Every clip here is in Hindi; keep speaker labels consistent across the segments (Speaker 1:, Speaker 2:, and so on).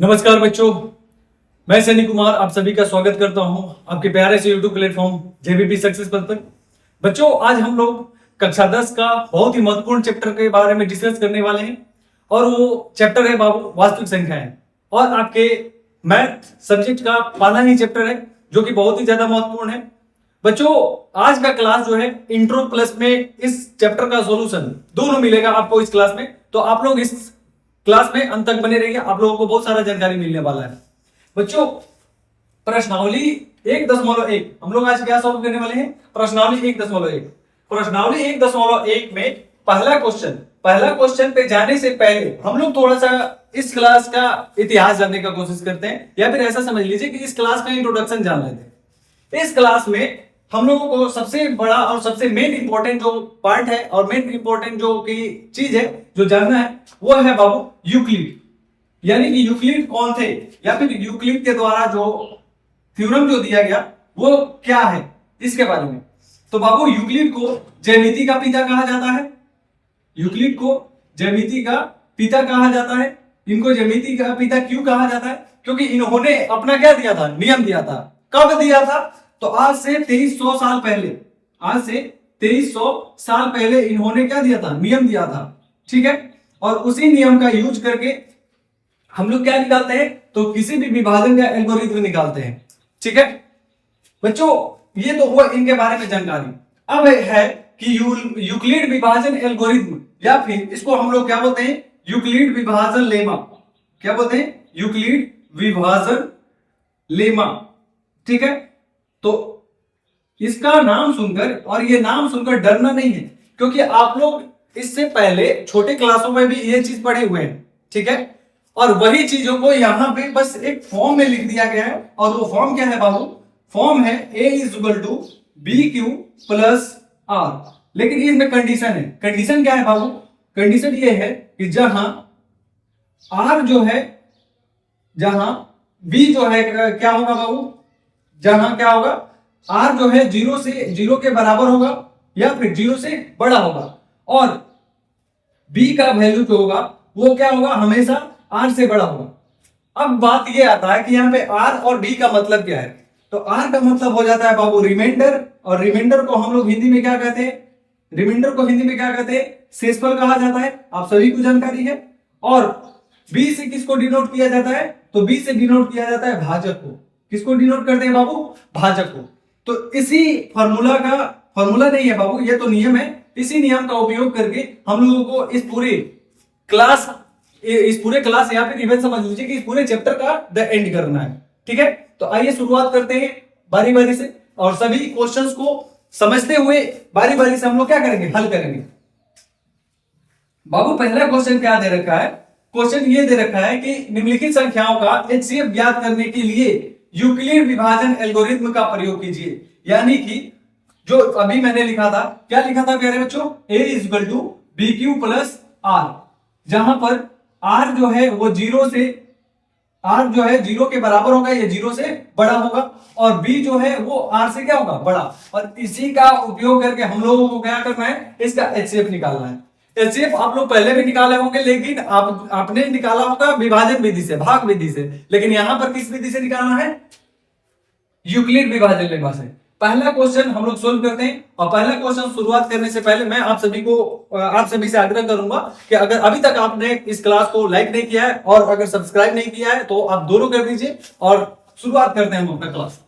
Speaker 1: नमस्कार बच्चों, मैं सनी कुमार आप सभी का स्वागत करता हूं आपके प्यारे से यूट्यूब प्लेटफॉर्म जेबीपी सक्सेस पर। बच्चों, आज हम लोग कक्षा 10 का बहुत ही महत्वपूर्ण चैप्टर के बारे में डिस्कस करने वाले हैं और वो चैप्टर है बाबू वास्तविक संख्याएं। और आपके मैथ सब्जेक्ट का पहला ही चैप्टर है जो कि बहुत ही ज्यादा महत्वपूर्ण है। बच्चों, आज का क्लास जो है इंट्रो प्लस में इस चैप्टर का सॉल्यूशन दोनों मिलेगा आपको इस क्लास में। तो आप लोग इस क्लास में अंत तक बने रहिए, आप लोगों को बहुत सारा जानकारी मिलने वाला है। बच्चों, प्रश्नावली 1.1 हम लोग आज क्या सॉल्व करने वाले हैं? प्रश्नावली 1.1। प्रश्नावली 1.1 में पहला क्वेश्चन पे जाने से पहले हम लोग थोड़ा सा इस क्लास का इतिहास जानने का कोशिश करते हैं, या फिर ऐसा समझ लीजिए कि इस क्लास का इंट्रोडक्शन जान लेते हैं। इस क्लास में हम लोगों को सबसे बड़ा और सबसे मेन इंपॉर्टेंट जो पार्ट है और मेन इंपॉर्टेंट जो की चीज है जो जानना है वो है बाबू यूक्लिड। यानी कि यूक्लिड कौन थे, या फिर यूक्लिड के द्वारा जो थ्योरम जो दिया गया वो क्या है, इसके बारे में। तो बाबू, यूक्लिड को ज्यामिति का पिता कहा जाता है। यूक्लिड को ज्यामिति का पिता कहा जाता है। इनको ज्यामिति का पिता क्यों कहा जाता है? क्योंकि इन्होंने अपना क्या दिया था, नियम दिया था। कब दिया था? तो आज से 2300 साल पहले, आज से 2300 साल पहले इन्होंने क्या दिया था, नियम दिया था। ठीक है, और उसी नियम का यूज करके हम लोग क्या निकालते हैं, तो किसी भी विभाजन का एल्गोरिथ्म निकालते हैं। ठीक है बच्चों, ये तो हुआ इनके बारे में जानकारी। अब है कि यूक्लिड विभाजन एल्गोरिथ्म, या फिर इसको हम लोग क्या बोलते हैं, यूक्लिड विभाजन लेमा। क्या बोलते हैं? यूक्लिड विभाजन लेमा। ठीक है, तो इसका नाम सुनकर, और ये नाम सुनकर डरना नहीं है, क्योंकि आप लोग इससे पहले छोटे क्लासों में भी ये चीज पढ़े हुए हैं। ठीक है, और वही चीजों को यहां पे बस एक फॉर्म में लिख दिया गया है। और वो फॉर्म क्या है बाबू? फॉर्म है A = BQ + R। लेकिन इसमें कंडीशन है। कंडीशन क्या है बाबू? कंडीशन ये है कि जहां R जो है, जहां B जो है क्या होगा बाबू? जहां क्या होगा, R जो है 0 के बराबर होगा या फिर 0 से बड़ा होगा, और B का वैल्यू जो होगा वो क्या होगा, हमेशा R से बड़ा होगा। अब बात ये आता है कि यहाँ पे R और B का मतलब क्या है। तो R का मतलब हो जाता है बाबू रिमाइंडर, और रिमाइंडर को हम लोग हिंदी में क्या कहते हैं? रिमाइंडर को हिंदी में क्या कहते हैं? शेषफल कहा जाता है, आप सभी को जानकारी है। और B से किसको डिनोट किया जाता है? तो B से डिनोट किया जाता है भाजक को। किसको डिनोट करते हैं बाबू? भाजक को। तो इसी फॉर्मूला नहीं है बाबू, ये तो नियम है। इसी नियम का उपयोग करके हम लोगों को इस पूरे क्लास या फिर इवन समझ लीजिए कि इस पूरे चैप्टर का द एंड करना है। ठीक है, तो आइए शुरुआत करते हैं बारी बारी से, और सभी क्वेश्चंस को समझते हुए बारी बारी से हम लोग क्या करेंगे, हल करेंगे। बाबू, पहला क्वेश्चन क्या दे रखा है? क्वेश्चन ये दे रखा है कि निम्नलिखित संख्याओं का HCF ज्ञात करने के लिए यूक्लिड विभाजन एल्गोरिथ्म का प्रयोग कीजिए। यानी कि जो अभी मैंने लिखा था, क्या लिखा था प्यारे बच्चों? A = BQ + R, जहां पर R जो है वो 0 के बराबर होगा, ये 0 से बड़ा होगा, और B जो है वो R से क्या होगा, बड़ा। और इसी का उपयोग करके हम लोगों को क्या करना है, इसका HCF निकालना है। HCF आप लोग पहले भी निकाले होंगे, लेकिन आपने निकाला होगा विभाजन विधि से, भाग विधि से, लेकिन यहां पर किस विधि से निकालना है? यूक्लिड विभाजन लेमा से। पहला क्वेश्चन हम लोग सोल्व करते हैं, और पहला क्वेश्चन शुरुआत करने से पहले मैं आप सभी से आग्रह करूंगा कि अगर अभी तक आपने इस क्लास को लाइक नहीं किया है और अगर सब्सक्राइब नहीं किया है तो आप दोनों कर दीजिए, और शुरुआत करते हैं हम अपना क्लास।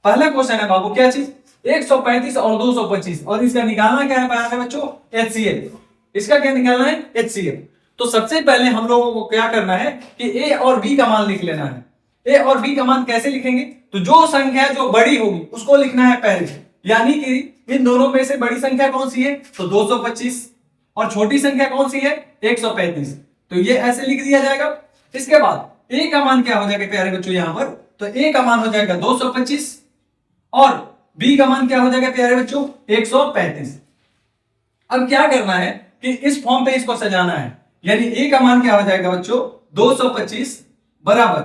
Speaker 1: पहला क्वेश्चन है बाबू, क्या चीज? 135 और 225, और इसका निकालना क्या है बच्चों? HCF। इसका क्या निकालना है? HCF। तो सबसे पहले हम लोगों को क्या करना है कि A और B का मान लिख लेना है। A और B का मान कैसे लिखेंगे? तो जो संख्या जो बड़ी होगी उसको लिखना है पहले। यानी कि इन दोनों में से बड़ी संख्या कौन सी है? तो 225, और छोटी संख्या कौन सी है? 135। तो ये ऐसे लिख दिया जाएगा। इसके बाद A का मान क्या हो जाएगा प्यारे बच्चों यहां पर? तो A का मान हो जाएगा 225, और B का मान क्या हो जाएगा प्यारे बच्चों? 135। अब क्या करना है कि इस फॉर्म पे इसको सजाना है। यानी A का मान क्या हो जाएगा बच्चों? 225 बराबर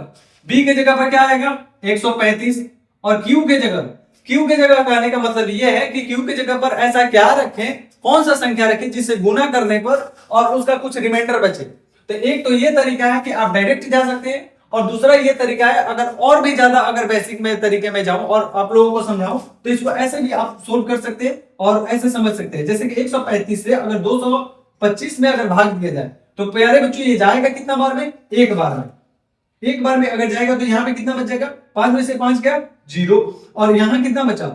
Speaker 1: B के जगह पर क्या आएगा? 135, और Q के जगह पे आने का मतलब यह है कि Q के जगह पर ऐसा क्या रखें, कौन सा संख्या रखें जिससे गुना करने पर और उसका कुछ रिमाइंडर बचे। तो एक तो ये तरीका है कि आप डायरेक्ट जा सकते हैं, और दूसरा ये तरीका है, अगर और भी ज्यादा अगर बेसिक में तरीके में जाऊं और आप लोगों को समझाऊं तो इसको ऐसे भी आप सोल्व कर सकते हैं और ऐसे समझ सकते हैं। जैसे कि 135 से अगर 225 में अगर भाग दिया जाए तो प्यारे बच्चों ये जाएगा कितना बार में? एक बार में। एक बार में अगर जाएगा तो यहाँ पे कितना बच जाएगा? 5 में से 5 क्या? 0। और यहाँ कितना बचा?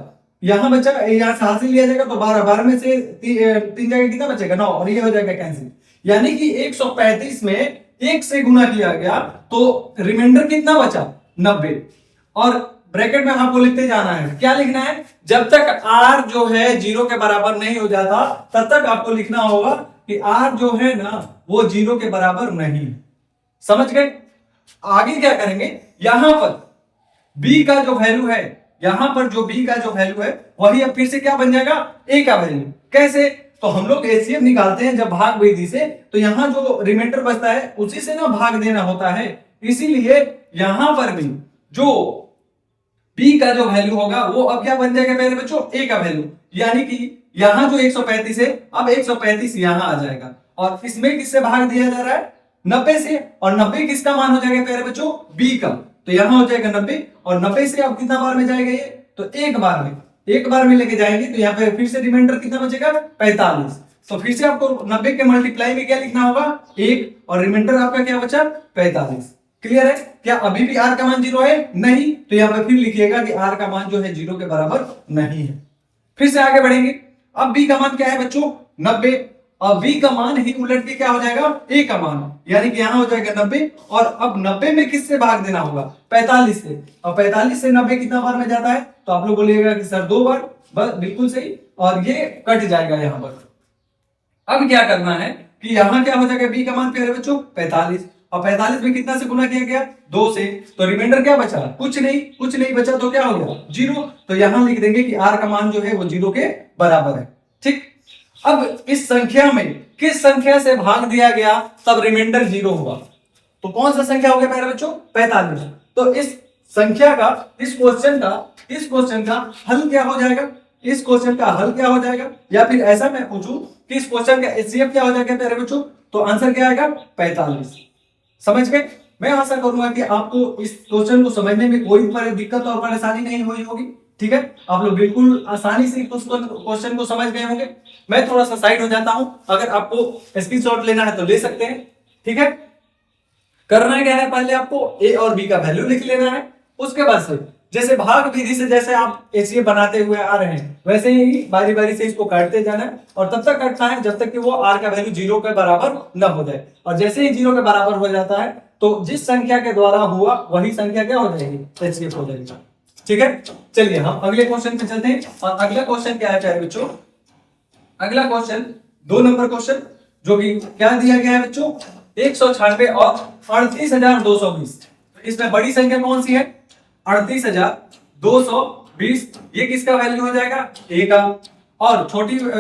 Speaker 1: यहाँ बचा, यहाँ से हासिल लिया जाएगा तो 12, 12 में से 3 जाएगा कितना बचेगा? 9। और ये हो जाएगा कैंसिल। यानी कि 135 में 1 से गुना किया गया तो रिमाइंडर कितना बचा? 90। और ब्रैकेट में आपको लिखते जाना है। क्या लिखना है? जब तक r जो है 0 के बराबर नहीं हो जाता तब तक आपको लिखना होगा कि r जो है ना वो 0 के बराबर नहीं। समझ गए? आगे क्या करेंगे? यहां पर b का जो वैल्यू है, यहां पर जो b का जो वैल्यू है वही अब फिर से क्या बन जाएगा? a का वैल्यू। कैसे? तो हम लोग एचसीएफ निकालते हैं जब भाग विधि से, तो यहां जो रिमाइंडर बचता है उसी से ना भाग देना होता है। इसीलिए यहां पर भी जो b का जो वैल्यू होगा वो अब क्या बन जाएगा मेरे बच्चों? a का वैल्यू। यानी कि यहां जो 135 है अब 135 यहां आ जाएगा और इसमें किससे भाग दिया जा रहा है? 90 से। और 90 किसका मान हो जाएगा प्यारे बच्चों? b का। तो यहां हो जाएगा 90 और 90 से अब कितना बार में जाएगा ये? तो एक बार में। एक बार में लेके जाएंगे तो यहाँ पे फिर से रिमाइंडर कितना बचेगा? 45। तो फिर से आपको 90 के मल्टीप्लाई में क्या लिखना होगा? 1 और रिमाइंडर आपका क्या बचा? 45। क्लियर है? क्या अभी भी r का मान 0 है? नहीं। तो यहाँ पे फिर लिखिएगा कि r का मान जो है 0 के बराबर नहीं है। फिर से आगे बढ़ेंगे। अब b का मान क्या है बच्चों? 90। और b का मान ही उलट के क्या हो जाएगा? a का मान। यानी कि यहाँ हो जाएगा 90 और अब 90 में किससे भाग देना होगा? 45 से। और 45 से 90 कितना बार में जाता है? तो आप लोग बोलिएगा कि सर 2 बार। बस बिल्कुल सही। और ये कट जाएगा यहाँ पर। अब क्या करना है कि यहाँ क्या हो जाएगा? b का मान प्यारे बच्चों 45 और 45 में कितना से गुना किया गया? 2 से। तो रिमाइंडर क्या बचा? कुछ नहीं। कुछ नहीं बचा तो क्या हो गया? 0। तो यहां लिख देंगे कि r का मान जो है वो 0 के बराबर है। ठीक। अब इस संख्या में किस संख्या से भाग दिया गया तब रिमाइंडर 0 हुआ? तो कौन सा संख्या हो गया मेरे बच्चों? 45। तो इस संख्या का, इस क्वेश्चन का हल क्या हो जाएगा? इस क्वेश्चन का हल क्या हो जाएगा? या फिर ऐसा मैं पूछूं कि इस क्वेश्चन का एचसीएफ क्या हो जाएगा मेरे बच्चों? तो आंसर क्या आएगा? 45। समझ गए? मैं आशा करूंगा कि आपको इस क्वेश्चन को समझने में कोई दिक्कत और परेशानी नहीं हुई होगी। ठीक है? आप लोग बिल्कुल आसानी से क्वेश्चन को समझ गए होंगे। मैं थोड़ा सा साइड हो जाता हूं, अगर आपको स्क्रीनशॉट लेना है तो ले सकते हैं। ठीक है? करना क्या है? पहले आपको a और b का वैल्यू लिख लेना है। उसके बाद से जैसे भाग विधि से जैसे आप एचसीएफ बनाते हुए आ रहे हैं वैसे ही बारी बारी से इसको काटते जाना है और तब तक काटना है जब तक कि वो r का वैल्यू 0 के बराबर न हो जाए। और जैसे ही 0 के बराबर हो जाता है तो जिस संख्या के द्वारा हुआ वही संख्या क्या हो जाएगी? एचसीएफ हो जाएगी। ठीक है? चलिए हम अगले क्वेश्चन पे चलते हैं। और अगला क्वेश्चन क्या है प्यारे बच्चों? अगला क्वेश्चन 2 नंबर क्वेश्चन जो कि क्या दिया गया है बच्चों? 196 और 38,220। इसमें बड़ी संख्या कौन सी है? 38,220। ये किसका वैल्यू हो जाएगा? a का। और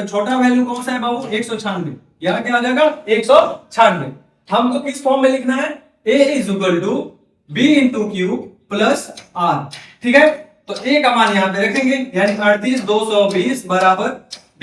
Speaker 1: छोटा वैल्यू कौन सा है बाबू? 196। यहाँ क्या हो जाएगा? 196। हमको किस फॉर्म में लिखना है? a is equal to b into q plus r। ठीक है? तो a का मान यहाँ पे रखेंगे यानी 38,220 बराबर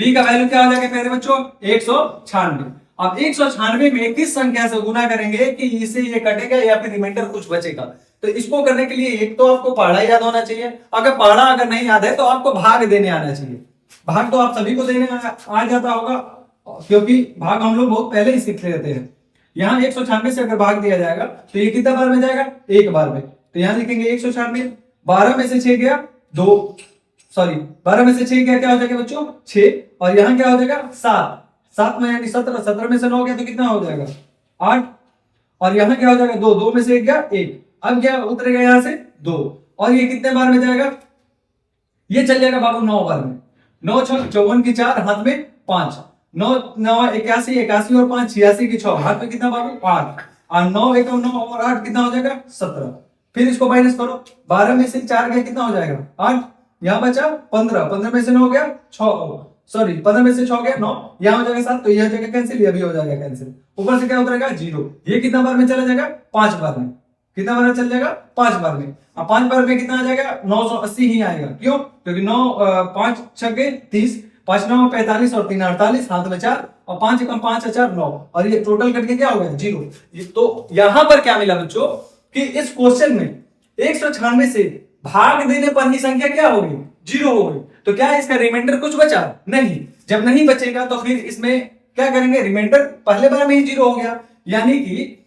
Speaker 1: b का वैल्यू क्या हो जाएगा मेरे बच्चों? 196। अब 196 में किस संख्या से गुना करेंगे कि इससे ये कटेगा या फिर रिमाइंडर कुछ बचेगा? तो इसको करने के लिए एक तो आपको पहाड़ा याद होना चाहिए। अगर नहीं याद है तो आपको भाग देने आना चाहिए। भाग तो आप सभी को देने आ जाता होगा क्योंकि भाग हम लोग बहुत पहले ही सीख लेते हैं। यहाँ 196 से अगर भाग दिया जाएगा तो ये कितना बार में जाएगा? एक बार में। तो यहाँ लिखेंगे 196। 12 में से 6 गया 2, सॉरी 12 में से 6 गया क्या हो जाएगा बच्चों? 6। और यहाँ क्या हो जाएगा? 7। 7 में यानी 17। 17 में से 9 गया तो कितना हो जाएगा? 8। और यहाँ क्या हो जाएगा? 2। 2 में से 1 गया 1। अब क्या उतरेगा यहाँ से? 2। और ये कितने बार में जाएगा? ये चल जाएगा बाबू 9 बार में। 9 6 54 की 4 हाथ में 5। 9 9 81 81 और 5 86 की 6 हाथ में कितना बाबू? 8। और 9 1 9 और 8 कितना हो जाएगा? 17। फिर इसको माइनस करो। 12 में से 4 गया कितना हो जाएगा? 8। यहाँ बचा 15। 15 में से 9 गया 6, सॉरी 15 में से 6 गया 9। यहाँ हो जाएगा 7। तो ये हो जाएगा कैंसिल, ये भी हो जाएगा कैंसिल। ऊपर से क्या उतरेगा? 0। ये कितना बार में चला जाएगा? 5 बार में। कितना बार में चल जाएगा? 5 बार में। अब 5 बार में कितना आ जाएगा? 980 ही आएगा। क्यों? क्योंकि 9 5 6 30, 5 9 45 और 3 48, हाथ में 4 और 5 1 5 4 9 और ये टोटल करके क्या हो गया? 0। तो यहां पर क्या मिला बच्चों? कि इस क्वेश्चन में 196 से भाग देने पर ही संख्या क्या होगी, 0 होगी। तो क्या इसका रिमाइंडर कुछ बचा, नहीं। जब नहीं बचेगा तो फिर इसमें क्या करेंगे, रिमाइंडर पहले बार में ही 0 हो गया, यानी कि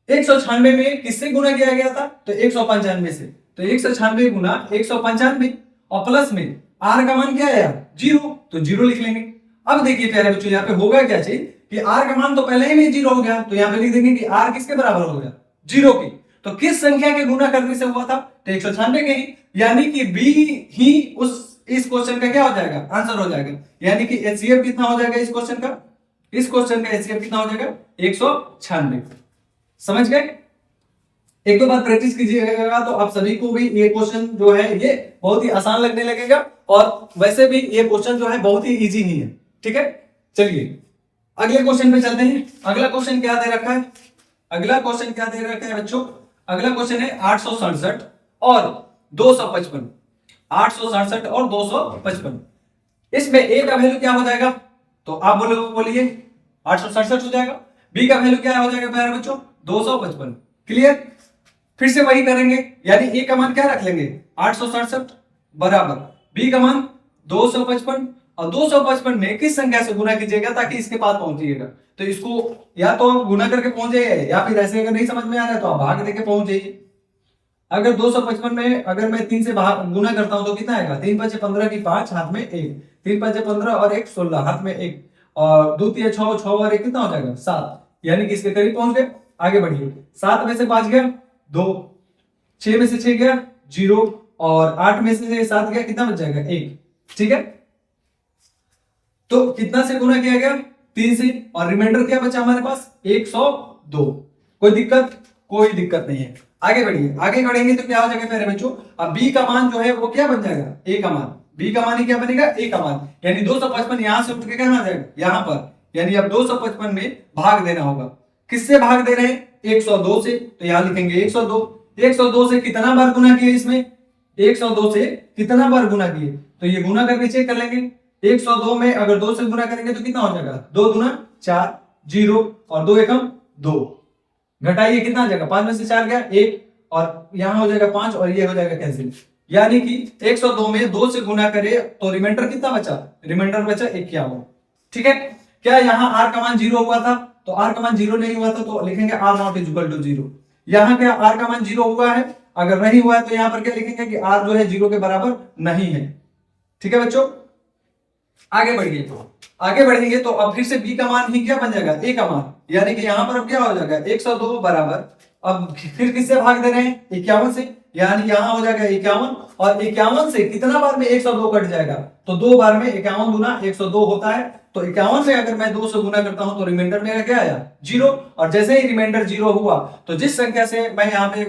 Speaker 1: 196 में किससे गुना किया गया था, तो 195 से। तो 196 गुना 195 और प्लस में आर का मान क्या है, 0, तो 0 लिख लेंगे। अब देखिए प्यारे बच्चों, यहाँ पे होगा क्या चीज कि आर का मान तो पहले ही में 0 हो गया, तो यहाँ पे लिख देंगे कि आर किसके बराबर हो गया, 0 की। तो किस संख्या के गुना करने से हुआ था, तो 196 के ही, यानी कि बी ही इस क्वेश्चन का क्या हो जाएगा, आंसर हो जाएगा। यानी कि एचसीएफ कितना हो जाएगा इस क्वेश्चन का, एचसीएफ कितना हो जाएगा, 196। समझ गए। एक दो बार प्रैक्टिस कीजिएगा तो आप सभी को भी ये क्वेश्चन जो है ये बहुत ही आसान लगने लगेगा, और वैसे भी ये क्वेश्चन जो है बहुत ही इजी ही है। ठीक है, चलिए अगले क्वेश्चन पे चलते हैं। अगला क्वेश्चन क्या दे रखा है, अगला क्वेश्चन क्या दे रखा है बच्चों, अगला क्वेश्चन है 867 और 255। 867 और 255, इसमें ए का वैल्यू क्या हो जाएगा, तो आप बोलिए 867 हो जाएगा। बी का वैल्यू क्या हो जाएगा प्यारे बच्चों, 255। क्लियर, फिर से वही करेंगे, यानी ए का मान क्या रख लेंगे, 867 बराबर बी का मान 255, और 255 में किस संख्या से गुना कीजिएगा ताकि इसके पास पहुंचिएगा। तो इसको या तो आप गुना करके पहुंच जाइए, या फिर ऐसे अगर नहीं समझ में आ रहा है तो आप भाग देके पहुंच जाइए। अगर 255 में अगर मैं 3 से गुना करता हूं तो कितना आएगा, 3 5 15 की 5, हाथ में 1, 3 5 15 और 1 16, हाथ में 1, और 2 3 6 6 और 1 कितना हो जाएगा, 7, यानी कि इसके करीब पहुंच गए। आगे बढ़िए, 7 में से 5 गया 2, 6 में से 6 गया 0, और 8 में से 7 गया, कितना बच जाएगा, 1। ठीक है, तो कितना से गुना किया गया, 3 से, और रिमाइंडर क्या बचा हमारे पास, 102। कोई दिक्कत, कोई दिक्कत नहीं है। आगे बढ़िए, आगे बढ़ेंगे तो क्या हो जाएगा मेरे बच्चों, अब बी का मान जो है वो क्या बन जाएगा, ए का मान। बी का मान ही क्या बनेगा, ए का मान, यानी 255 यहां से उठ के कहां आ जाएगा, यहां पर, यानी अब 255 में भाग देना होगा। किससे भाग दे रहे हैं, 102 से, तो यहां लिखेंगे 102। 102 से कितना बार गुना किए इसमें, 102 से कितना बार गुना किए, तो ये गुना करके चेक कर लेंगे। 102 में अगर 2 से गुना करेंगे तो कितना हो जाएगा, 2 दूना 4, 0, और 2 एकम 2, घटाइए कितना आ जाएगा, 5 में से 4 गया 1, और यहां हो जाएगा 5, और ये हो जाएगा कैंसिल। यानी कि 102 में 2 से गुना करे तो रिमाइंडर कितना बचा, रिमाइंडर बचा 51। ठीक है, क्या यहाँ आर का मान 0 हुआ था, तो आर का मान 0 नहीं हुआ था तो लिखेंगे r not is equal to 0। यहाँ क्या आर का मान 0 हुआ है, अगर नहीं हुआ है तो यहाँ पर क्या लिखेंगे कि आर जो है 0 के बराबर नहीं है। ठीक है बच्चों, आगे बढ़िए, तो आगे बढ़ेंगे तो अब फिर से बी का मान ही क्या बन जाएगा, ए का मान, यानी कि यहां पर अब क्या हो जाएगा 102 बराबर, अब फिर किससे भाग दे रहे हैं, 51 से, यानी यहां हो जाएगा 51, और 51 से कितना बार में 102 कट जाएगा, तो 2 बार में 51 गुना 102 होता है। तो 51 से अगर मैं 2 से गुना करता हूं तो रिमाइंडर मेरा क्या आया, 0, और जैसे ही रिमाइंडर 0 हुआ तो जिस संख्या से मैं यहाँ पे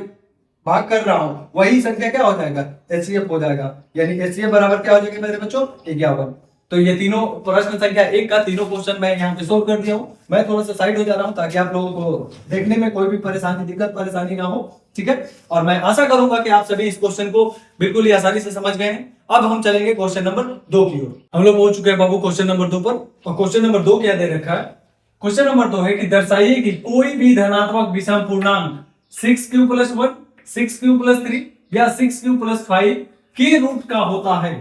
Speaker 1: भाग कर रहा हूं वही संख्या क्या हो जाएगा, एचसीएफ हो जाएगा, यानी एचसीएफ बराबर क्या हो जाएगा मेरे बच्चों, 51। तो ये तीनों प्रश्न संख्या 1 का तीनों क्वेश्चन मैं यहाँ पे सोल्व कर दिया हूँ। मैं थोड़ा सा साइड हो जा रहा हूँ ताकि आप लोगों को देखने में कोई भी परेशानी, दिक्कत परेशानी ना हो। ठीक है, और मैं आशा करूंगा कि आप सभी इस क्वेश्चन को बिल्कुल ही आसानी से समझ गए हैं। अब हम चलेंगे क्वेश्चन नंबर 2 की ओर। हम लोग पहुंच चुके हैं बाबू क्वेश्चन नंबर 2 पर, और क्वेश्चन नंबर 2 क्या दे रखा है, क्वेश्चन नंबर 2 है कि दर्शाइए कि कोई भी धनात्मक विषम पूर्णांक 6q + 1, 6q + 3 या 6q + 5 के रूट का होता है,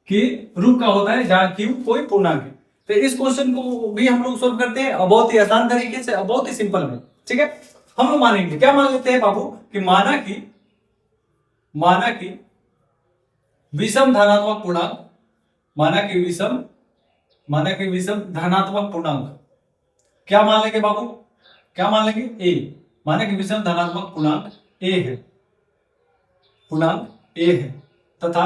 Speaker 1: कि रूट का होता है जहां q कोई पूर्णांक है। तो इस क्वेश्चन को भी हम लोग सोल्व करते हैं, और बहुत ही आसान तरीके से, और बहुत ही सिंपल में। ठीक है, हम लोग मानेंगे, क्या मान लेते हैं बाबू, कि माना कि विषम धनात्मक पूर्णांक, माना कि विषम धनात्मक पूर्णांक, क्या मान लेंगे बाबू, क्या मान लेंगे, ए। माना कि विषम धनात्मक पूर्णांक ए है, तथा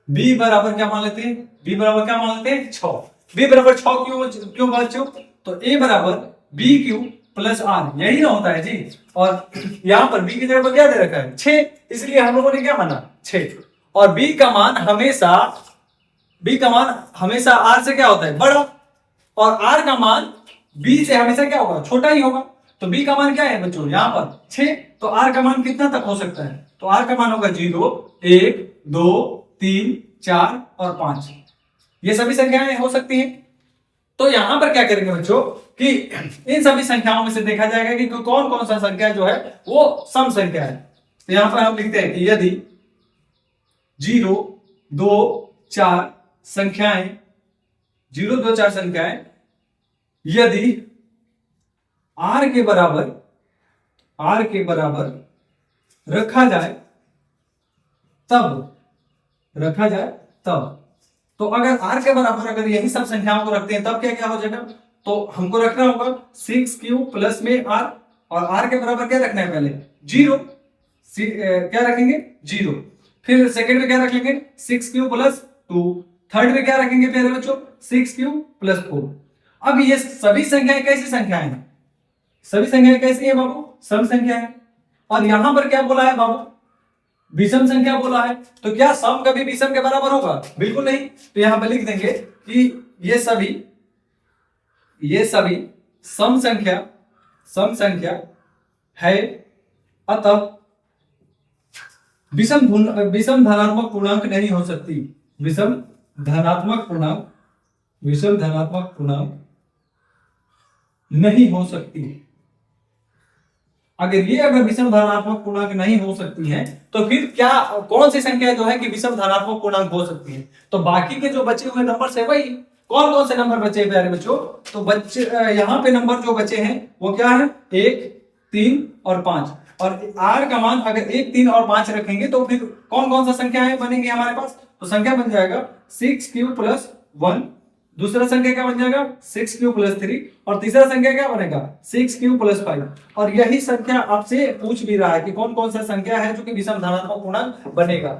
Speaker 1: b बराबर क्या मान लेते हैं, b बराबर क्या मान लेते हैं, 6। b बराबर 6 क्यों बच्चों, तो a बराबर bq + r, यही ना होता है जी। और यहाँ पर b की जगह पर क्या दे रखा है, 6, इसलिए हम लोगों ने क्या माना, 6। और b का मान हमेशा r से क्या होता है, बड़ा, और r का मान b से हमेशा क्या होगा, छोटा ही होगा। तो b का मान क्या है बच्चों, यहाँ पर 6, तो r का मान कितना तक हो सकता है, तो r का मान होगा 0, 1, 2, 3, 4 और 5। ये सभी संख्याएं हो सकती हैं। तो यहां पर क्या करेंगे बच्चों कि इन सभी संख्याओं में से देखा जाएगा कि कौन कौन सा संख्या जो है वो सम संख्या है। तो यहां पर हम लिखते हैं कि यदि 0 2 4 संख्याएं 0 2 4 संख्याएं यदि r के बराबर रखा जाए तब तो अगर r के बराबर अगर यही सब संख्याओं को रखते हैं तब क्या क्या हो जाएगा। तो हमको रखना होगा 6 प्लस में r और r के बराबर क्या रखना है पहले 0 क्या रखेंगे 0। फिर सेकंड में क्या रखेंगे 6 प्लस 2। थर्ड में क्या रखेंगे प्यारे बच्चों 6 प्लस 4। अब ये सभी संख्याएं कैसी संख्याएं हैं, सभी संख्याएं कैसी है बाबू सम संख्या है। और यहां पर क्या बोला है बाबू विषम संख्या बोला है। तो क्या सम कभी विषम के बराबर होगा, बिल्कुल नहीं। तो यहां पर लिख देंगे कि ये सभी सम संख्या है, अतः विषम धनात्मक पूर्णांक नहीं हो सकती। विषम धनात्मक पूर्णांक नहीं हो सकती। अगर विषम धनात्मक पूर्णांक नहीं हो सकती है तो फिर क्या कौन सी संख्या जो है कि विषम धनात्मक पूर्णांक हो सकती है। तो बाकी के जो बचे हुए नंबर है वही कौन कौन से नंबर बचे हैं प्यारे बच्चों। तो बच्चे यहाँ पे नंबर जो बचे हैं वो क्या है 1 3 और 5। और r का मान अगर 1 3 और 5 रखेंगे तो फिर कौन कौन सा संख्याएं बनेंगे हमारे पास। तो संख्या बन जाएगा 6 प्लस 1, दूसरा संख्या क्या बन जाएगा 6 प्लस 3 और तीसरा संख्या क्या बनेगा 6 प्लस 5। और यही संख्या आपसे पूछ भी रहा है कि कौन कौन सा संख्या है जो कि विषम धनात्मक पूर्णांक बनेगा।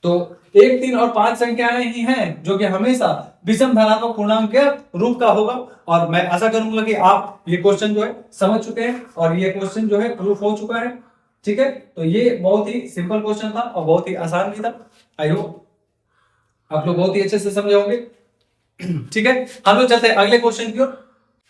Speaker 1: तो 1 3 और 5 संख्याएं ही हैं जो कि हमेशा विषम धनात्मक पूर्णांक के रूप का होगा। और मैं आशा करूंगा कि आप ये क्वेश्चन जो है समझ चुके हैं और ये क्वेश्चन जो है प्रूफ हो चुका है। ठीक है, तो ये बहुत ही सिंपल क्वेश्चन था और बहुत ही आसान भी था। आई होप आप लोग बहुत ही अच्छे से समझे होंगे। ठीक है, हम लोग चलते हैं अगले क्वेश्चन की ओर।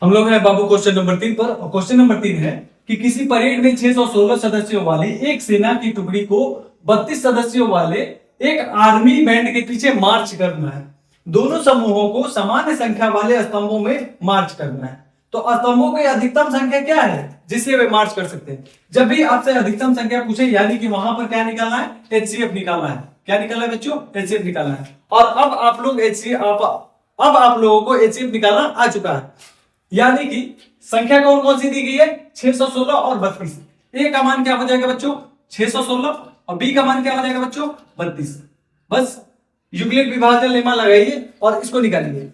Speaker 1: हम लोग हैं बाबू क्वेश्चन नंबर 3 पर। और क्वेश्चन नंबर 3 है कि किसी परेड में 616 सदस्यों वाली एक सेना की टुकड़ी को 32 सदस्यों वाले एक आर्मी बैंड के पीछे मार्च करना है। दोनों समूहों को समान संख्या वाले स्तंभों में मार्च करना है। तो स्तंभों की अधिकतम संख्या क्या है जिससे वे मार्च कर सकते हैं। जब भी आपसे अधिकतम संख्या पूछे यानी कि वहां पर क्या निकालना है HCF निकालना है। क्या निकालना है बच्चों HCF निकालना है। और अब आप लोगों को HCF निकालना आ चुका है। यानी कि संख्या कौन कौन सी दी गई है 616 और 32। ए का मान क्या हो जाएगा बच्चों 616 और बी का मान क्या हो जाएगा बच्चों 32। बस यूक्लिड विभाजन लेमा लगाइए और इसको निकालिए।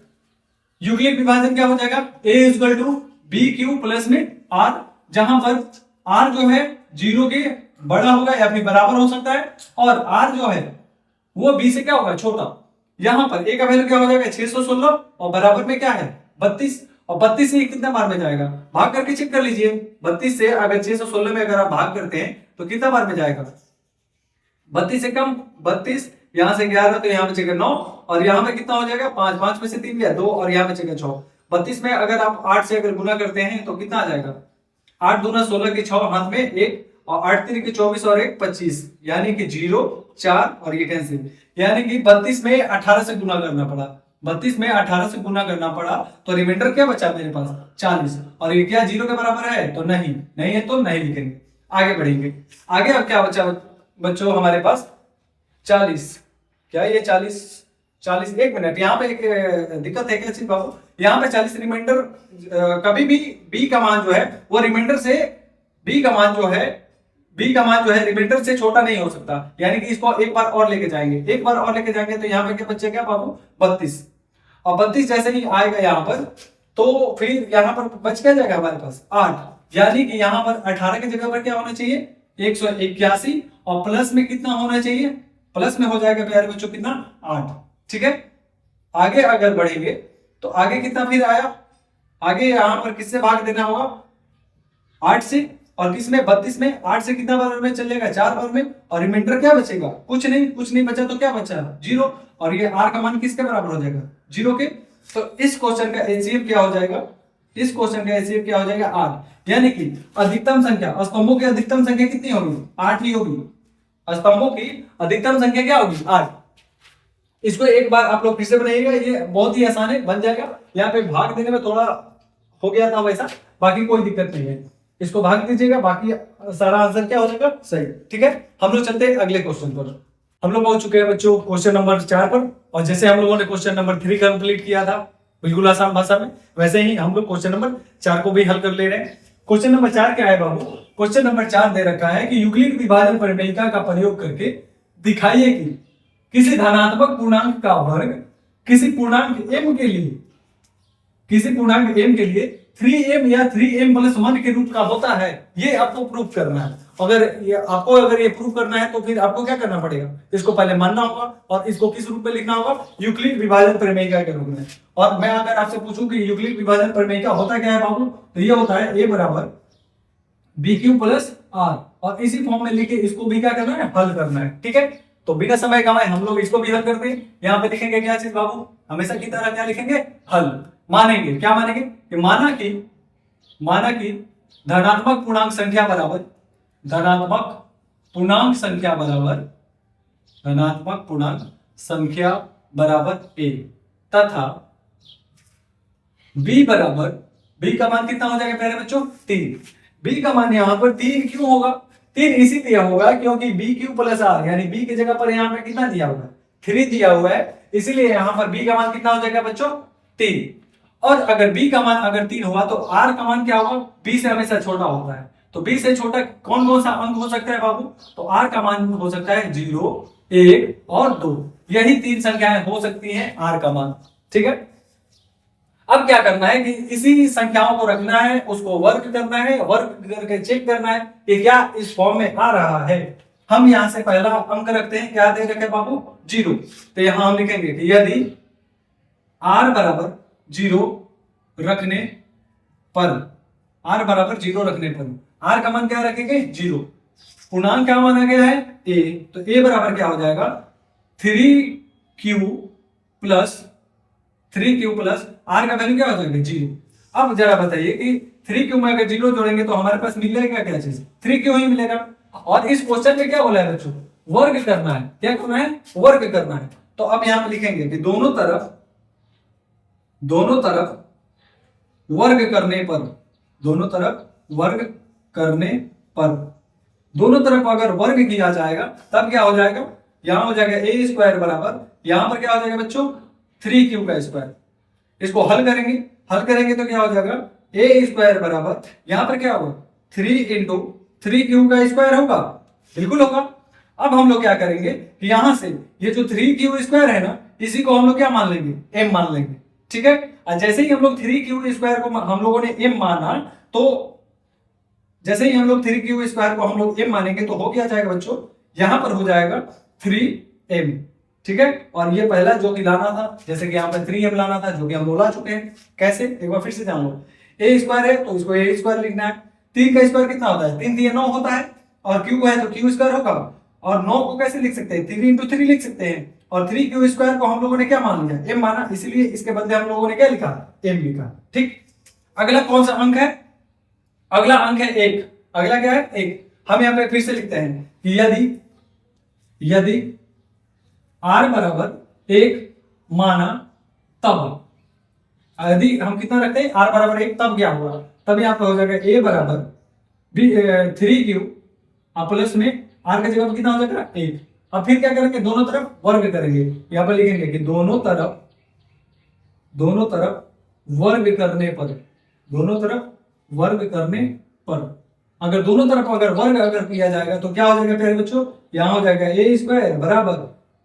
Speaker 1: यूक्लिड विभाजन क्या हो जाएगा a equal to b q plus में r, जहां पर r जो है 0 के बड़ा होगा या फिर बराबर हो सकता है और r जो है वो b से क्या होगा छोटा। यहां पर a का वैल्यू क्या हो जाएगा 616 और बराबर में क्या है 32। और 32 से कितना बार में जाएगा भाग करके चेक कर लीजिए। 32 से अगर 616 में अगर आप भाग करते हैं तो कितना बार में जाएगा 32 से कम 32, यहां से 11 तो यहां बचेगा 9 और यहां पे कितना हो जाएगा 5, 5 में से 3 गया 2 और यहां बचेगा 6। 32 में अगर आप 8 से अगर गुना करते हैं तो कितना आ जाएगा 8 दूना 16 के 6 हाथ में 1 और 8 3 के 24 और 1 25 यानी कि 0 4 और ये कैंसिल। यानी कि 32 में 18 से गुना करना पड़ा। 32 में 18 से गुना करना पड़ा तो रिमाइंडर क्या बचा मेरे पास 40। और ये क्या 0 के बराबर है तो नहीं है तो नहीं लिखेंगे। आगे बढ़ेंगे। आगे अब क्या बचा बच्चों हमारे पास 40। क्या ये 40 एक मिनट यहाँ पे एक दिक्कत है क्या चीज बाबू। यहाँ पे 40 रिमाइंडर कभी भी बी का मान जो है वो रिमाइंडर से बी का मान जो है रिमाइंडर से छोटा नहीं हो सकता। यानी कि इसको एक बार और लेके जाएंगे तो यहाँ पे क्या बचेगा बाबू 32। और 32 जैसे ही आएगा यहाँ पर तो फिर यहाँ पर बच क्या जाएगा हमारे पास 8। यानी कि यहाँ पर 18 की जगह पर क्या होना चाहिए 181 और प्लस में कितना होना चाहिए प्लस में हो जाएगा प्यारे बच्चों कितना 8। ठीक है, आगे अगर बढ़ेंगे तो आगे कितना फिर आया आगे यहाँ पर किससे भाग देना होगा 8 से और किसमें 32 में 8 से कितना बार में चलेगा 4 बार में और रिमाइंडर क्या बचेगा कुछ नहीं बचा तो क्या बचा 0 और ये r का मान किसके बराबर हो जाएगा 0 के। तो इस क्वेश्चन का HCF क्या हो जाएगा r। यानी कि अधिकतम संख्या स्तंभों की अधिकतम संख्या कितनी होगी 8 ही होगी। स्तंभों की अधिकतम संख्या क्या होगी 8। इसको एक बार आप लोग फिर से बनाइएगा, ये बहुत ही आसान है, बन जाएगा। यहाँ पे भाग देने में थोड़ा हो गया था वैसा, बाकी कोई दिक्कत नहीं है। इसको भाग दीजिएगा, बाकी सारा आंसर क्या हो जाएगा, सही। ठीक है, हम लोग चलते हैं अगले क्वेश्चन पर। हम लोग पहुंच चुके हैं बच्चों क्वेश्चन नंबर 4 पर, और जैसे हम लोगों ने क्वेश्चन नंबर 3 कंप्लीट किया था बिल्कुल आसान भाषा में, वैसे ही हम लोग क्वेश्चन नंबर 4 को भी हल कर ले रहे हैं। क्वेश्चन नंबर 4 क्या है बाबू? क्वेश्चन नंबर 4 दे रखा है कि यूक्लिड विभाजन प्रमेयिका का प्रयोग करके दिखाइए कि किसी धनात्मक पूर्णांक का वर्ग किसी पूर्णांक m के लिए 3m या 3m प्लस 1 के रूप का होता है। ये आपको प्रूफ करना है। अगर ये प्रूफ करना है तो फिर आपको क्या करना पड़ेगा, इसको पहले मानना होगा और इसको किस रूप में लिखना होगा, यूक्लिड विभाजन प्रमेयिका के रूप में। और मैं अगर आपसे पूछूं कि यूक्लिड विभाजन प्रमेयिका होता क्या है बाबू, तो ये होता है a बराबर bq प्लस r, और इसी फॉर्म में लिखे इसको भी क्या करना है, हल करना है। ठीक है, तो बिना समय गवाए हम लोग इसको भी हल करते हैं। यहाँ पे लिखेंगे क्या चीज बाबू, हमेशा की तरह क्या लिखेंगे, हल। मानेंगे, क्या मानेंगे कि माना कि धनात्मक पूर्णांक संख्या बराबर a तथा b का मान कितना हो जाएगा प्यारे बच्चों, 3। b का मान यहाँ पर 3 क्यों होगा, 3 इसीलिए होगा क्योंकि बी क्यू प्लस आर, यानी बी की जगह पर यहाँ पे कितना दिया हुआ है, 3 दिया हुआ है, इसीलिए यहाँ पर बी का मान कितना हो जाएगा बच्चों, 3। और अगर बी का मान अगर 3 हुआ तो आर का मान क्या होगा, बी से हमेशा छोटा होता है। तो बी से छोटा कौन कौन सा अंक हो सकता है बाबू, तो आर का मान हो सकता है 0, 1 और 2। यही 3 संख्याएं हो सकती हैं आर का मान। ठीक है, अब क्या करना है कि इसी संख्याओं को रखना है, उसको वर्ग करना है, वर्ग करके चेक करना है कि क्या इस फॉर्म में आ रहा है। हम यहां से पहला अंक रखते हैं, क्या दे रखे बाबू, 0। तो यहां हम लिखेंगे कि यदि r बराबर 0 रखने पर, r का मान क्या रखेंगे, 0। पूर्णांक क्या माना गया है, a, तो a बराबर क्या हो जाएगा, 3q प्लस r का वैल्यू क्या हो जाएगा, 0। अब जरा बताइए कि 3q में अगर 0 जोड़ेंगे तो हमारे पास मिलेगा क्या चीज, 3q ही मिलेगा। और इस क्वेश्चन में क्या बोला है बच्चों, वर्ग करना है। क्या करना है, वर्ग करना है। तो अब यहां पे लिखेंगे कि दोनों तरफ वर्ग करने पर दोनों तरफ अगर वर्ग किया जाएगा तब क्या हो जाएगा, यहां हो जाएगा a स्क्वायर बराबर, यहां पर क्या हो जाएगा बच्चों, 3q का स्क्वायर। इसको हल करेंगे तो क्या हो जाएगा, a स्क्वायर बराबर, यहां पर क्या होगा, 3 इंटू 3q का स्क्वायर होगा, बिल्कुल होगा। अब हम लोग क्या करेंगे कि यहां से ये जो 3q स्क्वायर है ना, इसी को हम लोग क्या मान लेंगे, m मान लेंगे। ठीक है, और जैसे ही हम लोग 3q स्क्वायर को हम लोगों ने m माना, तो जैसे ही हम लोग 3q स्क्वायर को हम लोग m मानेंगे तो हो क्या जाएगा बच्चों, यहां पर हो जाएगा 3m। ठीक है, और ये पहला जो कि लाना था, जैसे कि यहाँ पे 3m लाना था, जो कि हम लोग ला चुके हैं। कैसे, एक बार फिर से जान लो, a स्क्वायर है तो इसको a स्क्वायर लिखना है। 3 का स्क्वायर कितना होता है, 3 3 9 होता है, और q है तो q स्क्वायर होगा। और 9 को कैसे लिख सकते हैं, 3 इंटू 3 लिख सकते हैं। और 3q स्क्वायर को हम लोगों ने क्या मान लिया, m माना, इसलिए इसके बदले हम लोगों ने क्या लिखा, m लिखा। ठीक, अगला कौन सा अंक है, अगला अंक है 1। अगला क्या है, 1। हम यहाँ पे फिर से लिखते हैं कि यदि r बराबर 1 माना तब, यदि हम कितना रखते हैं, r बराबर 1 तब क्या होगा, तब यहाँ पे हो जाएगा a बराबर 3q प्लस में r का जगह पर कितना हो जाएगा, 1। अब फिर क्या करेंगे, दोनों तरफ वर्ग करेंगे। यहाँ पर लिखेंगे कि दोनों तरफ वर्ग करने पर, अगर दोनों तरफ वर्ग किया जाएगा तो क्या हो जाएगा प्यारे बच्चों, यहाँ हो जाएगा a स्क्वायर बराबर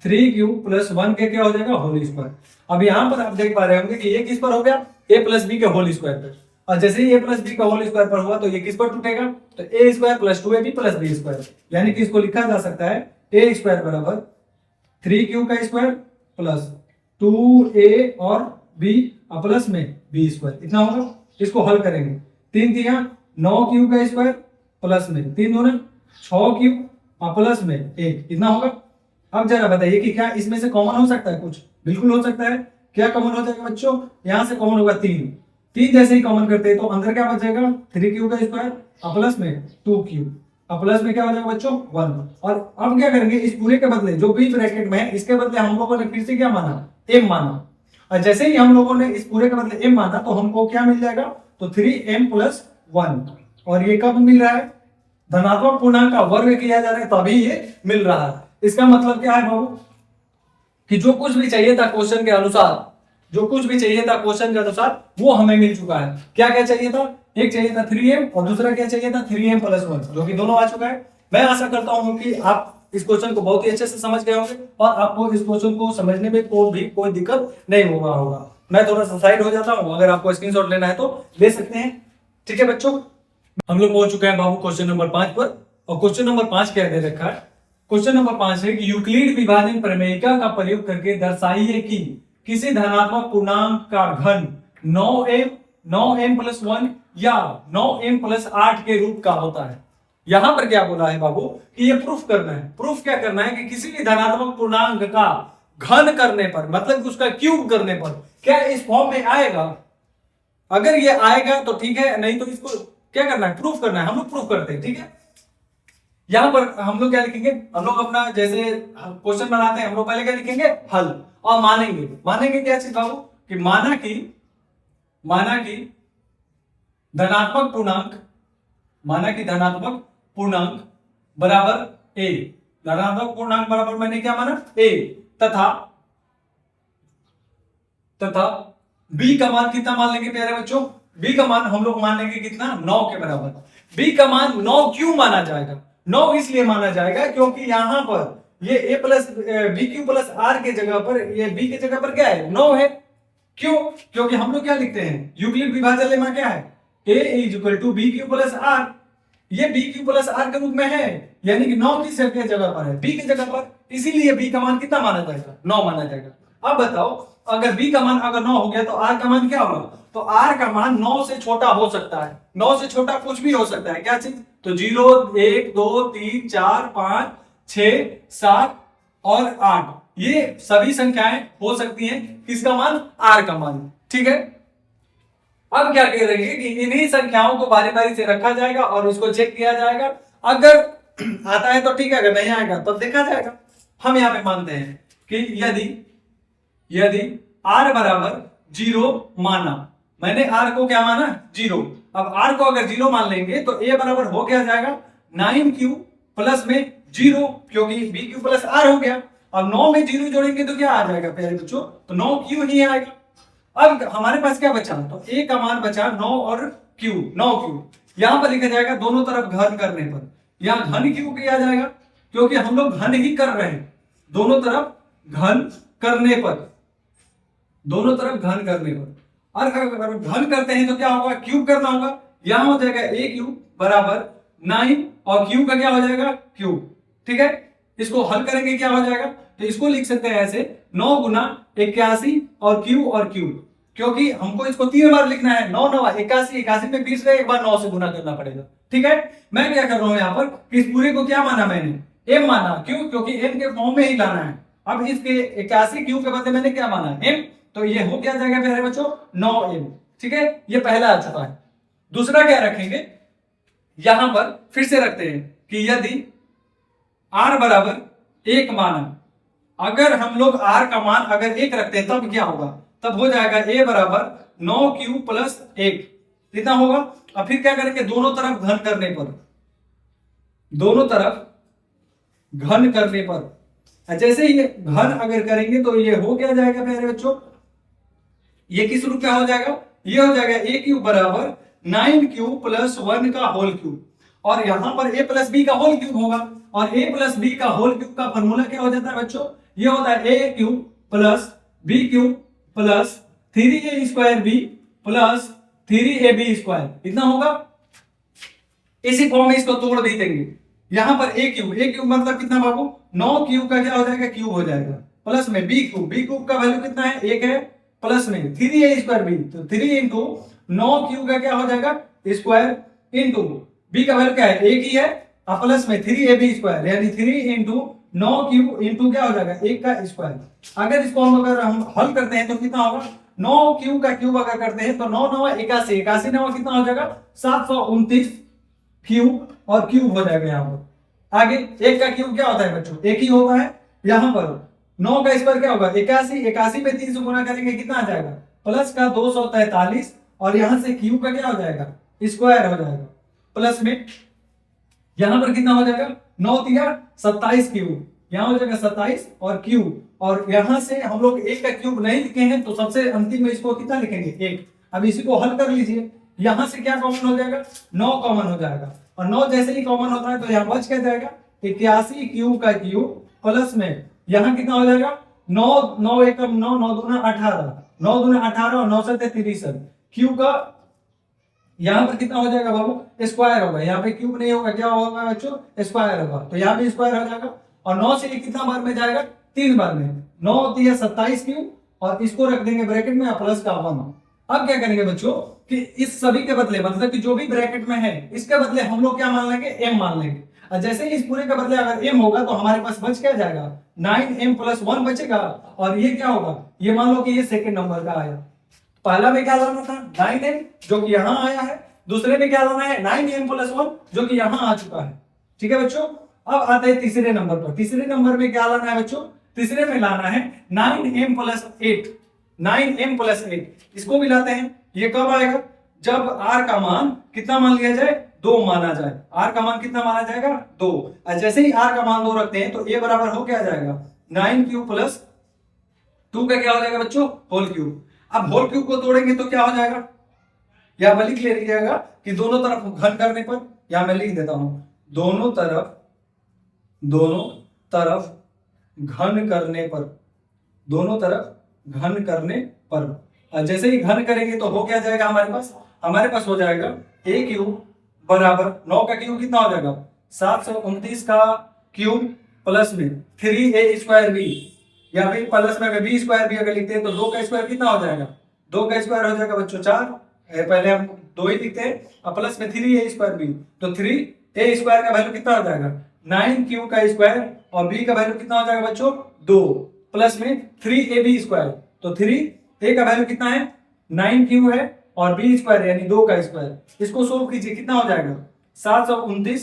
Speaker 1: 3q प्लस 1 के क्या हो जाएगा, होल स्क्वायर। अब यहाँ पर आप देख पा रहे होंगे कि ये किस पर हो गया, a प्लस बी के होल स्क्वायर पर। और जैसे ही a प्लस बी का होल स्क्वायर पर हुआ तो ये किस पर टूटेगा, तो a square plus 2ab plus b square, यानी कि इसको लिखा जा सकता है a स्क्वायर बराबर 3q का स्क्वायर प्लस 2a और b प्लस में b स्क्वायर, इतना होगा। इसको हल करेंगे, 3 3 9q का स्क्वायर प्लस में 3 दूना 6q प्लस में 1, इतना होगा। अब जरा बताइए कि क्या इसमें से कॉमन हो सकता है कुछ, बिल्कुल हो सकता है। क्या कॉमन हो जाएगा बच्चों, यहां से कॉमन होगा 3 जैसे ही कॉमन करते हैं तो अंदर क्या बचेगा, 3q का स्क्वायर प्लस में 2q। अब प्लस में क्या हो जाएगा बच्चों 1। और अब क्या करेंगे, इस पूरे के बदले जो बी ब्रैकेट में है इसके बदले हम लोगों ने फिर से क्या माना, m माना। और जैसे ही हम लोगों ने इस पूरे के बदले m माना तो हमको क्या मिल जाएगा, तो 3m + 1। और ये कब मिल रहा है, धनात्मक पूर्णांक का वर्ग किया जा रहा है तभी ये मिल रहा है। इसका मतलब क्या है बाबू, कि जो कुछ भी चाहिए था क्वेश्चन के अनुसार, जो कुछ भी चाहिए था क्वेश्चन के अनुसार वो हमें मिल चुका है। क्या क्या चाहिए था, एक चाहिए था 3m और दूसरा क्या चाहिए था 3m + 1, जो कि दोनों आ चुका है। मैं आशा करता हूं कि आप इस क्वेश्चन को बहुत ही अच्छे से समझ गए होंगे और आपको इस क्वेश्चन को समझने में कोई दिक्कत नहीं हुआ होगा। मैं थोड़ा सा साइड हो जाता हूं, अगर आपको स्क्रीनशॉट लेना है तो ले सकते हैं। ठीक है बच्चों, हम लोग पहुंच चुके हैं बाबू क्वेश्चन नंबर 5 पर। और क्वेश्चन नंबर 5 क्या दे रखा है, क्वेश्चन नंबर 5 है कि यूक्लिड विभाजन प्रमेयिका का प्रयोग करके दर्शाइए कि किसी धनात्मक पूर्णांक का घन 9m + 1 या 9m + 8 के रूप का होता है। यहां पर क्या बोला है बाबू, कि ये प्रूफ करना है। प्रूफ क्या करना है कि किसी भी धनात्मक पूर्णांक का घन करने पर, मतलब उसका क्यूब करने पर क्या इस फॉर्म में आएगा। अगर ये आएगा तो ठीक है, नहीं तो इसको क्या करना है, प्रूफ करना है। हम लोग प्रूफ करते हैं, ठीक है। यहां पर हम लोग क्या लिखेंगे, हम लोग अपना जैसे क्वेश्चन बनाते हैं हम लोग पहले क्या लिखेंगे, हल, और मानेंगे क्या चीज बाबू, कि माना कि धनात्मक पूर्णांक बराबर a, धनात्मक पूर्णांक बराबर मैंने क्या माना a, तथा b का मान कितना मान लेंगे प्यारे बच्चों, b का मान हम लोग मान लेंगे कितना, 9 के बराबर। b का मान 9 क्यों माना जाएगा, 9 इसलिए माना जाएगा क्योंकि यहां पर ये a + bq + r के जगह पर, ये b की जगह पर क्या है, 9 है। क्यों, क्योंकि हम लोग क्या लिखते हैं, यूक्लिड विभाजन लेमा क्या है, a = bq + r। ये bq + r के रूप में है, यानी कि 9 किस जगह पर है, b की जगह पर, इसीलिए b का मान कितना माना जाएगा, 9 माना जाएगा। अब बताओ, अगर b का मान अगर 9 हो गया तो r का मान क्या होगा, तो r का मान 9 से छोटा हो सकता है। 9 से छोटा कुछ भी हो सकता है, क्या चीज, तो 0, 1, 2, 3, 4, 5, 6, 7 और 8, ये सभी संख्याएं हो सकती हैं। किसका मान, r का मान, ठीक है। अब क्या करेंगे कि इन्हीं संख्याओं को बारी बारी से रखा जाएगा और इसको चेक किया जाएगा। अगर आता है तो ठीक है, अगर नहीं आएगा तब देखा जाएगा। हम यहां पे मानते हैं कि यदि r बराबर 0 माना, मैंने r को क्या माना, 0। अब r को अगर 0 मान लेंगे तो a बराबर हो क्या जाएगा, 9q + में 0, क्योंकि bq + r हो गया। अब 9 में 0 जोड़ेंगे तो क्या आ जाएगा प्यारे बच्चों, तो 9q ही आएगा। अब हमारे पास क्या बचा, तो a का मान बचा 9 और q, 9q। यहां पर लिखा जाएगा दोनों तरफ घन करने पर, यहां घन क्यों किया जाएगा, क्योंकि हम लोग घन ही कर रहे हैं। दोनों तरफ घन करने पर, और अगर घन करते हैं तो क्या होगा, क्यूब करना होगा। यहां हो जाएगा a³ बराबर 9 और q का क्या हो जाएगा, क्यूब, ठीक है। इसको हल करेंगे क्या हो जाएगा, तो इसको लिख सकते हैं ऐसे 9 × 81 और q, क्योंकि हमको इसको 3 बार लिखना है, 9 9 81, 81 में 20 एक बार 9 से गुना करना पड़ेगा, ठीक है। मैं क्या कर रहा हूं यहां पर, इस पूरे को क्या माना मैंने, m माना, क्यों, क्योंकि m के फॉर्म में ही लाना है। अब इसके 81 q के बदले मैंने क्या माना, m, तो ये हो क्या जाएगा प्यारे बच्चों, 9m, ठीक है। ये पहला आ चुका है। दूसरा क्या रखेंगे, यहां पर फिर से रखते हैं कि यदि r बराबर 1 माना, अगर हम लोग r का मान अगर 1 रखते हैं तब क्या होगा, तब हो जाएगा a बराबर 9q + 1, इतना होगा। अब फिर क्या करेंगे, दोनों तरफ घन करने पर, जैसे ही घन अगर करेंगे तो ये हो क्या जाएगा प्यारे बच्चों, ये किस रूप का हो जाएगा, ये हो जाएगा a³ बराबर 9q + 1 का होल क्यूब, और यहां पर a + b का होल क्यूब होगा। और a + b का होल क्यूब का फॉर्मूला क्या हो जाता है बच्चों, ये होता है a³ + b³ + 3a² + 3ab², इतना होगा। इसी फॉर्म में इसको तोड़ भी देंगे। यहां पर a³ मतलब कितना बाबू, 9q का क्या हो जाएगा, क्यूब हो जाएगा, प्लस में b³ का वैल्यू कितना है, 1 है, प्लस में 3a²b, तो 3 × 9q का क्या हो जाएगा, स्क्वायर, इंटू b का वैल्यू क्या है, 1 ही है, प्लस में 3ab², यानी 3 × 9q इंटू क्या हो जाएगा, 1 का स्क्वायर। अगर इसको हम हल करते हैं तो कितना होगा, 9q का क्यूब अगर करते हैं तो 9 9 81, 81 9 कितना हो जाएगा, 729, क्यूब और क्यूब हो जाएगा यहाँ पर। आगे एक का क्यूब क्या होता है बच्चों, एक ही होता है। यहाँ पर 9 का स्क्वायर क्या होगा 81, 81 में 3 से गुना करेंगे कितना आ जाएगा प्लस का 243, और यहाँ से क्यूब का क्या हो जाएगा स्क्वायर हो जाएगा, प्लस में यहाँ पर कितना हो जाएगा 9 तिया 27 क्यूब, यहाँ हो जाएगा 27 और क्यूब, और यहाँ से हम लोग एक का क्यूब नहीं लिखे हैं तो सबसे अंतिम में इसको कितना लिखेंगे 1। अब इसी को हल कर लीजिए, यहाँ से क्या कॉमन हो जाएगा 9 कॉमन हो जाएगा, और 9 जैसे ही कॉमन होता है तो यहाँ बच क्या जाएगा 81 क्यूब का क्यूब, प्लस में यहाँ कितना हो जाएगा 9 9 एकम 9 9 दूना 18, 9 दूना 18 और 9 से 63, क्यूब का यहाँ पर कितना हो जाएगा बाबू स्क्वायर होगा, यहाँ पे क्यूब नहीं होगा, क्या होगा बच्चों स्क्वायर होगा, तो यहाँ भी स्क्वायर हो जाएगा। और 9 से ये कितना बार में जाएगा 3 बार में, 9 होती है 27 क्यूब, और इसको रख देंगे ब्रैकेट में प्लस का 1। अब क्या करेंगे बच्चों कि इस सभी के बदले मतलब कि जो भी ब्रैकेट में है इसके बदले हम लोग क्या मान लेंगे m मान लेंगे, और जैसे ही इस पूरे के बदले अगर m होगा तो हमारे पास बच क्या जाएगा 9m प्लस 1 बचेगा, और ये क्या होगा ये मान लो कि ये सेकंड नंबर का आया। पहला में क्या लाना था 9m जो कि यहाँ आया है, दूसरे में क्या लाना है 9m प्लस 1 जो कि यहाँ आ चुका है। ठीक है बच्चों, अब आते हैं तीसरे नंबर पर। तीसरे नंबर में क्या लाना है बच्चों, तीसरे में लाना है 9m प्लस 8, 9m प्लस 8 इसको भी लाते हैं। ये कब आएगा जब r का मान कितना मान लिया जाए 2 माना जाए, r का मान कितना माना जाएगा 2, और जैसे ही r का मान 2 रखते हैं तो a बराबर हो क्या जाएगा 9 क्यूब प्लस 2 का क्या हो जाएगा बच्चों होल क्यूब। अब होल क्यूब को तोड़ेंगे तो क्या हो जाएगा, यहां पर लिख लीजिएगा कि दोनों तरफ घन करने पर, यहां मैं लिख देता हूं दोनों तरफ घन करने पर, दोनों तरफ घन करने पर, जैसे ही घन करेंगे तो हो क्या जाएगा हमारे पास हो जाएगा a क्यूब बराबर 9 का क्यूब कितना हो जाएगा 729 का क्यूब प्लस में 3a स्क्वायर b, या फिर प्लस में b स्क्वायर भी अगर लिखते हैं तो 2 का स्क्वायर कितना हो जाएगा 2 का स्क्वायर हो जाएगा बच्चों 4, पहले हम 2 ही लिखते हैं, और प्लस में 3a स्क्वायर b, तो 3a स्क्वायर का वैल्यू कितना हो जाएगा 9 क्यूब का स्क्वायर, और b का वैल्यू कितना हो जाएगा बच्चों 2, प्लस में 3ab स्क्वायर, तो 3a का वैल्यू कितना है 9 क्यूब है और b स्क्वायर यानी 2 का स्क्वायर, इसको सोल्व कीजिए कितना हो जाएगा 729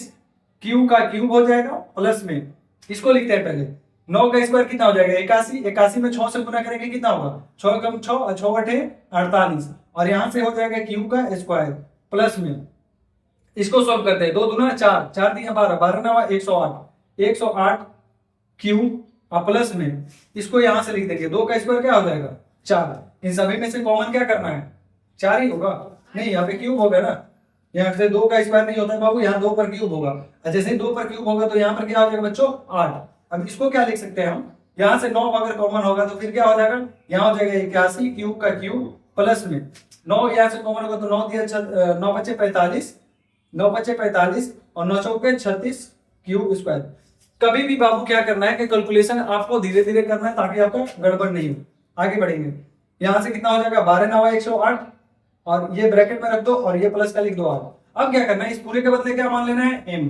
Speaker 1: क्यूब का क्यूब हो जाएगा, प्लस में इसको लिखते हैं पहले 9 का स्क्वायर कितना हो जाएगा 81, 81 में 6 से गुना करेंगे कितना होगा 6 कम 6 और 6 बटे 48, और यहां से हो जाएगा क्यूब का स्क्वायर, प्लस में इसको सॉल्व करते हैं 2 दूना 4, 4 दिया 12, 12 नवा 108, 108 क्यूब, और प्लस में इसको यहां से लिख देंगे 2 का स्क्वायर क्या हो जाएगा 4, इन सभी में से कॉमन क्या करना है 4 ही होगा, नहीं यहाँ पे क्यूब होगा ना, यहाँ से 2 का स्क्वायर नहीं होता है बाबू, यहाँ 2 पर क्यूब होगा, जैसे ही 2 पर क्यूब होगा तो यहाँ पर क्या हो जाएगा बच्चों 8। अब इसको क्या लिख सकते हैं हम, यहाँ से 9 अगर कॉमन होगा तो फिर क्या हो जाएगा, यहाँ हो जाएगा 81 क्यूब का क्यूब, प्लस में 9 यहाँ से कॉमन होगा तो 9 दिया 9 बचे 45, 9 बचे 45 और 9 चौके 36 क्यूब स्क्वायर। कभी भी बाबू क्या करना है कि कैलकुलेशन आपको धीरे धीरे करना है ताकि आपका गड़बड़ नहीं हो। आगे बढ़ेंगे, यहाँ से कितना हो जाएगा 12 नवा 108, और ये ब्रैकेट में रख दो और ये प्लस का लिख दो 8। अब क्या करना है, इस पूरे के बदले क्या मान लेना है m,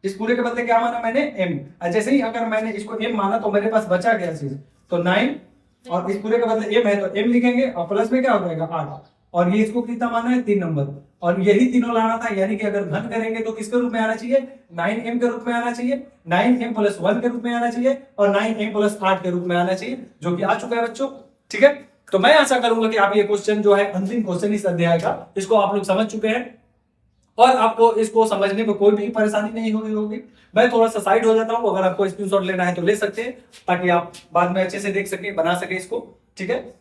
Speaker 1: इस पूरे के बदले क्या माना मैंने m, जैसे ही अगर मैंने इसको m माना तो मेरे पास बचा क्या चीज तो 9, और इस पूरे के बदले m है तो m लिखेंगे, और प्लस में क्या हो जाएगा 8, और ये इसको कितना माना है 3 नंबर, और यही तीनों लाना था, यानी कि अगर घन करेंगे तो किसके रूप में आना चाहिए 9m के रूप में आना चाहिए, 9m प्लस 1 के रूप में आना चाहिए, और 9m प्लस 8 के रूप में आना चाहिए, जो कि आ चुका है बच्चों। ठीक है, तो मैं आशा करूंगा कि आप ये क्वेश्चन जो है अंतिम क्वेश्चन इस अध्याय का, इसको आप लोग समझ चुके हैं और आपको इसको समझने में कोई भी परेशानी नहीं हुई होगी। मैं थोड़ा सा साइड हो जाता हूं, अगर आपको स्क्रीनशॉट लेना है तो ले सकते हैं ताकि आप बाद में अच्छे से देख सके, बना सके इसको। ठीक है,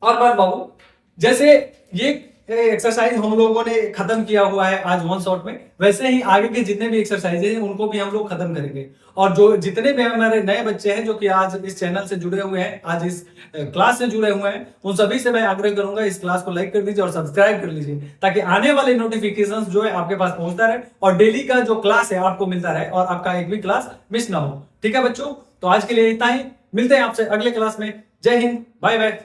Speaker 1: और बात बाबू, जैसे ये एक्सरसाइज हम लोगों ने खत्म किया हुआ है आज वन शॉट में, वैसे ही आगे के जितने भी एक्सरसाइज हैं उनको भी हम लोग खत्म करेंगे। और जो जितने भी हमारे नए बच्चे हैं जो कि आज इस चैनल से जुड़े हुए हैं, आज इस क्लास से जुड़े हुए हैं, उन सभी से मैं आग्रह करूंगा इस क्लास को लाइक कर दीजिए और सब्सक्राइब कर लीजिए, ताकि आने वाले नोटिफिकेशन जो है आपके पास पहुंचता रहे और डेली का जो क्लास है आपको मिलता रहे और आपका एक भी क्लास मिस ना हो। ठीक है बच्चों, तो आज के लिए इतना ही, मिलते हैं आपसे अगले क्लास में। जय हिंद, बाय बाय।